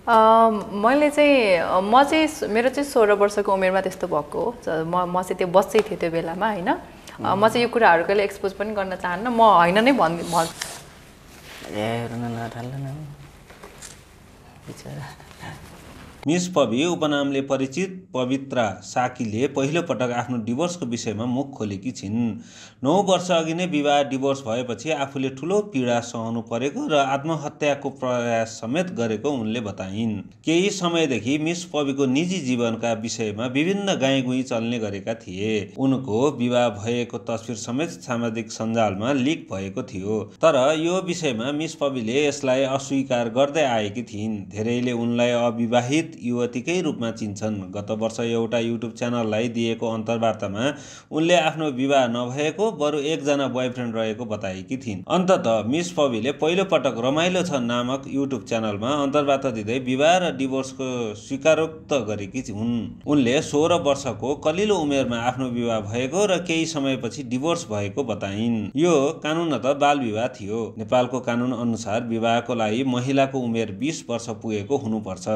मैले चाहिँ मेरो चाहिँ 16 वर्षको उमेरमा त्यस्तो भएको हो। म चाहिँ त्यो बच्चै थिएँ त्यो बेलामा हैन। म चाहिँ यो कुराहरु कहिले एक्सपोज पनि गर्न चाहन्न। म हैन नै भन् मिस पवि उपनामले परिचित पवित्रा साकीले पहिलो पटक आफ्नो डिभोर्सको विषयमा मुख खोलेकी छिन्। 9 वर्ष अघि नै विवाह डिभोर्स भएपछि आफूले ठूलो पीडा सहनु परेको र आत्महत्याको प्रयास समेत गरेको उनले बताइन्। केही समयदेखि मिस पविको निजी जीवनका विषयमा विभिन्न गाईगुई चल्ने गरेका थिए। उनको विवाह भएको तस्बिर समेत सामाजिक सञ्जालमा लिक भएको थियो। तर यो विषयमा मिस पविले यसलाई अस्वीकार गर्दै आएकी थिइन्। धेरैले उनलाई अविवाहित युवतीकै रूपमा चिन्छन्। गत वर्ष एउटा युट्युब च्यानललाई दिएको अन्तर्वार्तामा उनले आफ्नो विवाह नभएको बरु एकजना बोयफ्रेन्ड रहेको बताएकी थिइन्। अन्ततः मिस पविले पहिलो पटक रमाइलो छ नामक युट्युब च्यानलमा अन्तर्वार्ता दिँदै विवाह र डिभोर्सको स्वीकारोक्त गरेकी हुन्। उनले 16 वर्षको कलिलो उमेरमा आफ्नो विवाह भएको र केही समयपछि डिभोर्स भएको बताइन्। यो कानूनतः बाल विवाह थियो। नेपालको कानून अनुसार विवाहको लागि महिलाको उमेर 20 वर्ष पुगेको हुनुपर्छ।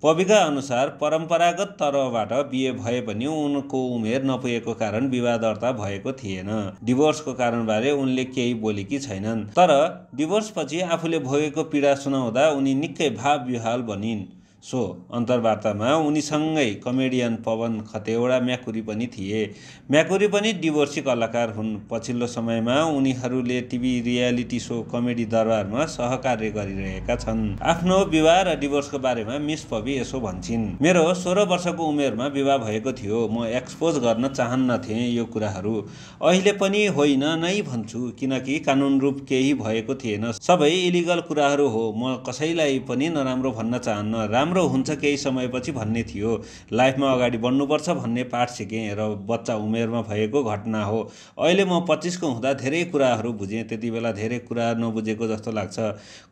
पविका अनुसार परम्परागत तर्फबाट बिहे भए पनि उनको उमेर नपुगेको कारण विवाह दर्ता भएको थिएन। डिभोर्सको कारणबारे उनले केही बोलेकी छैनन्। तर डिभोर्सपछि आफूले भोगेको पीडा सुनाउँदा उनी निकै भावविह्वल बनिन्। सो अन्तर्वार्तामा उनीसँगै कमेडियन पवन खतेवडा म्याकुरी पनि थिए। म्याकुरी पनि डिभोर्सी कलाकार हुन्। पछिल्लो समयमा उनीहरूले टिभी रियालिटी सो कमेडी दरबारमा सहकार्य गरिरहेका छन्। आफ्नो विवाह र डिभोर्सको बारेमा मिस पवि यसो भन्छिन्। मेरो 16 वर्षको उमेरमा विवाह भएको थियो। म एक्सपोज गर्न चाहन्नथेँ यो कुराहरू। अहिले पनि होइन नै भन्छु, किनकि कानुन रूप केही भएको थिएन। सबै इलिगल कुराहरू हो। म कसैलाई पनि नराम्रो भन्न चाहन्न। राम्रो हुन्छ केही समयपछि भन्ने थियो। लाइफमा अगाडि बढ्नुपर्छ भन्ने पाठ सिकेँ र बच्चा उमेरमा भएको घटना हो। अहिले म 25 को हुँदा धेरै कुराहरू बुझेँ। त्यति बेला धेरै कुरा नबुझेको जस्तो लाग्छ।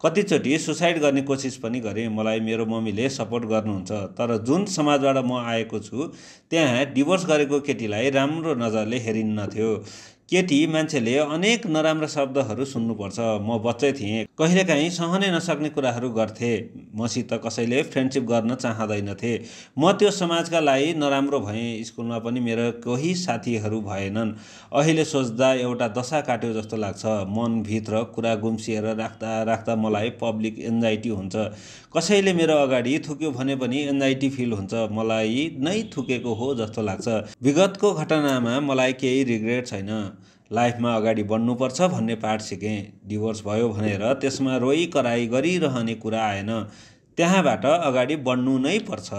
कतिचोटि सुसाइड गर्ने कोसिस पनि गरेँ। मलाई मेरो मम्मीले सपोर्ट गर्नुहुन्छ। तर जुन समाजबाट म आएको छु त्यहाँ डिभोर्स गरेको केटीलाई राम्रो नजरले हेरिन्नथ्यो। केटी मान्छेले अनेक नराम्रा शब्दहरू सुन्नुपर्छ। म बच्चै थिएँ। कहिलेकाहीँ सहनै नसक्ने कुराहरू गर्थे। मसित कसैले फ्रेन्डसिप गर्न चाहँदैनथे। म त्यो समाजका लागि नराम्रो भएँ। स्कुलमा पनि मेरो कोही साथीहरू भएनन्। अहिले सोच्दा एउटा दशा काट्यो जस्तो लाग्छ। मनभित्र कुरा गुम्सिएर राख्दा राख्दा मलाई पब्लिक एन्जाइटी हुन्छ। कसैले मेरो अगाडि थुक्यो भने पनि एन्जाइटी फिल हुन्छ। मलाई नै थुकेको हो जस्तो लाग्छ। विगतको घटनामा मलाई केही रिग्रेट छैन। लाइफमा अगाडि बढ्नुपर्छ भन्ने पाठ सिकेँ। डिभोर्स भयो भनेर त्यसमा रोइ कराई गरिरहने कुरा आएन। त्यहाँबाट अगाडि बढ्नु नै पर्छ।